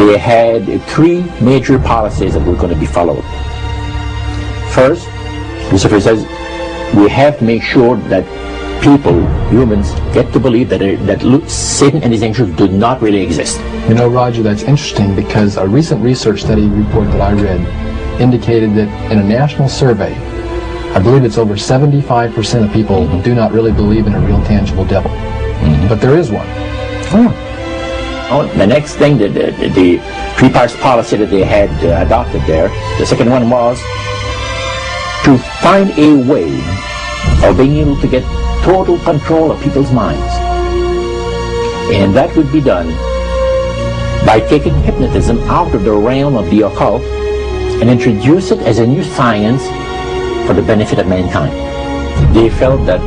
they had three major policies that were going to be followed. First, Lucifer says, we have to make sure that people, humans, get to believe that Satan and his angels do not really exist. You know, Roger, that's interesting because a recent research study report that I read indicated that in a national survey, I believe it's over 75% of people do not really believe in a real tangible devil. But there is one. Oh, the next thing, the three-parts policy that they had adopted there, the second one was to find a way of being able to get total control of people's minds. And that would be done by taking hypnotism out of the realm of the occult and introduce it as a new science for the benefit of mankind. They felt that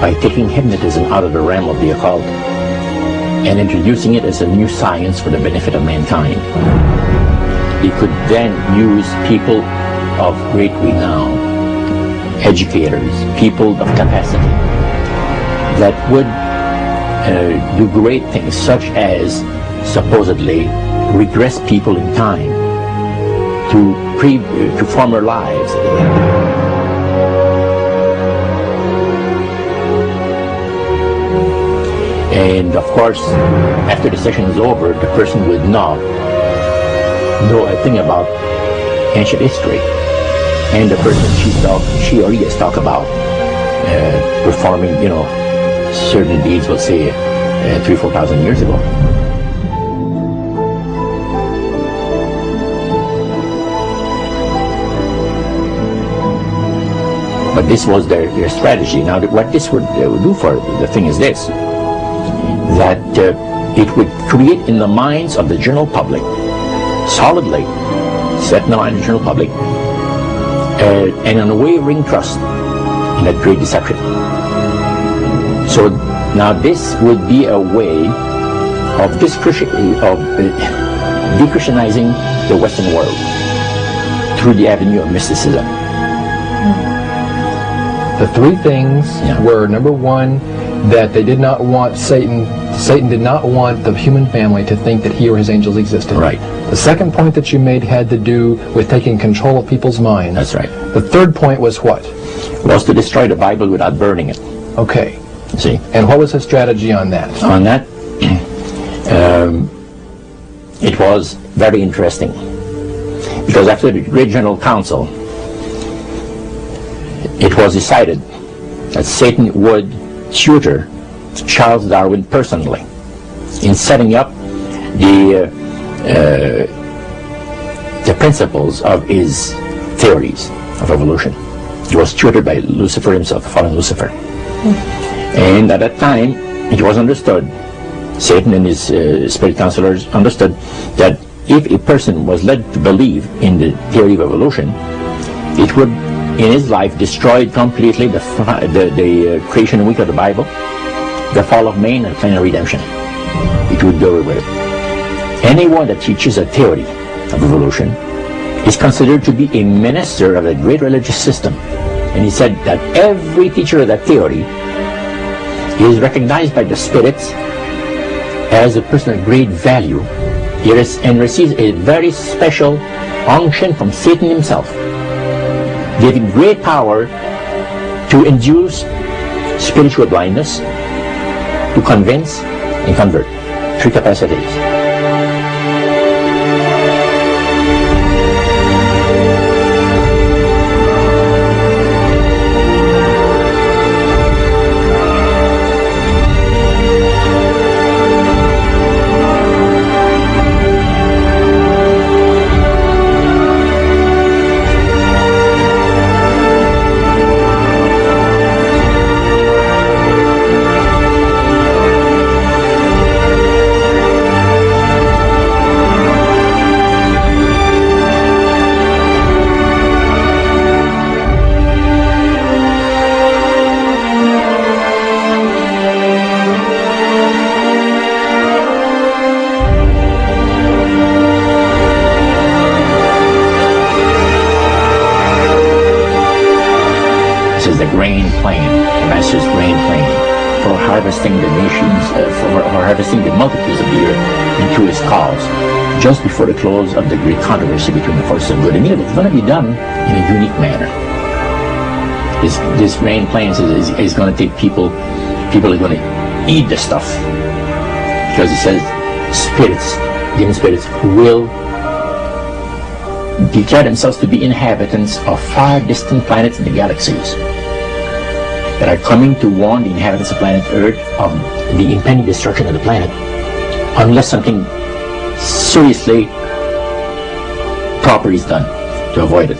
by taking hypnotism out of the realm of the occult and introducing it as a new science for the benefit of mankind, they could then use people of great renown, educators, people of capacity, that would do great things, such as supposedly regress people in time to former lives. And of course, after the session is over, the person would not know a thing about ancient history. And the person she or he has talked about performing, certain deeds, we'll say, 3,000 or 4,000 years ago. But this was their strategy. Now, what this would do for the thing is this, that it would create in the minds of the general public, solidly set in the mind of the general public, an unwavering trust in that great deception. So now this would be a way of de-Christianizing the Western world through the avenue of mysticism. The three things were, number one, that they did not want Satan did not want the human family to think that he or his angels existed. Right. The second point that you made had to do with taking control of people's minds. That's right. The third point was what? Was to destroy the Bible without burning it. Okay. See? And what was his strategy on that? On that, it was very interesting. Because after the Great General Council, it was decided that Satan would tutor Charles Darwin personally in setting up the principles of his theories of evolution. He was tutored by Lucifer himself, fallen Lucifer. And at that time, it was understood, Satan and his spirit counselors understood, that if a person was led to believe in the theory of evolution, it would, in his life, destroy completely the creation week of the Bible, the fall of man, and the plan of redemption. It would go with it. Anyone that teaches a theory of evolution is considered to be a minister of a great religious system. And he said that every teacher of that theory is recognized by the spirits as a person of great value, and receives a very special unction from Satan himself, giving great power to induce spiritual blindness, to convince and convert. Three capacities. Grain plane, the master's grain plane. for harvesting the nations, for harvesting the multitudes of the earth into his cause, just before the close of the great controversy between the forces of good and evil. It's going to be done in a unique manner. This main plans is going to take people are going to eat the stuff, because it says spirits, demon spirits, will declare themselves to be inhabitants of far distant planets in the galaxies that are coming to warn the inhabitants of planet Earth of the impending destruction of the planet unless something seriously proper is done to avoid it.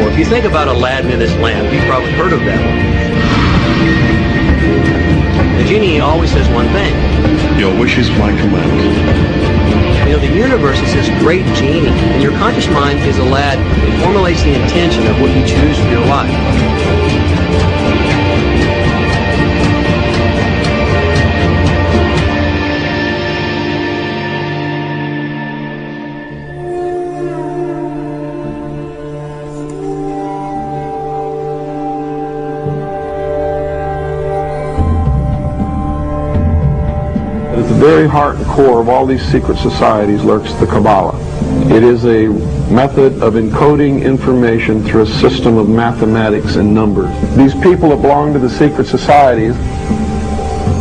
If you think about Aladdin and his lamp, you've probably heard of that one. The genie always says one thing. Your wish is my command. You know, the universe is this great genie, and your conscious mind is Aladdin. It formulates the intention of what you choose for your life. At the very heart and core of all these secret societies lurks the Kabbalah. It is a method of encoding information through a system of mathematics and numbers. These people that belong to the secret societies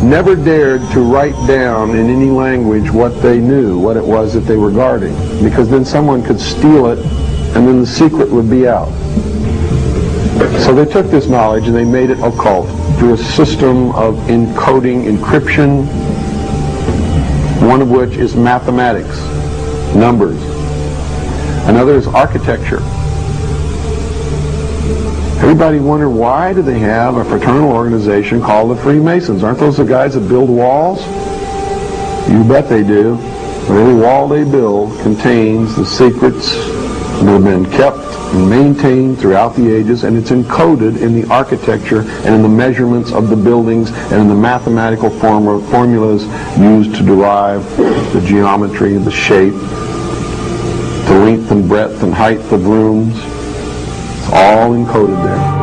never dared to write down in any language what they knew, what it was that they were guarding, because then someone could steal it and then the secret would be out. So they took this knowledge and they made it occult through a system of encoding, encryption, one of which is mathematics, numbers. Another is architecture. Everybody wonder, why do they have a fraternal organization called the Freemasons? Aren't those the guys that build walls? You bet they do. Every wall they build contains the secrets that have been kept and maintained throughout the ages, and it's encoded in the architecture and in the measurements of the buildings and in the mathematical formulas used to derive the geometry, the shape, the length and breadth and height of rooms. It's all encoded there.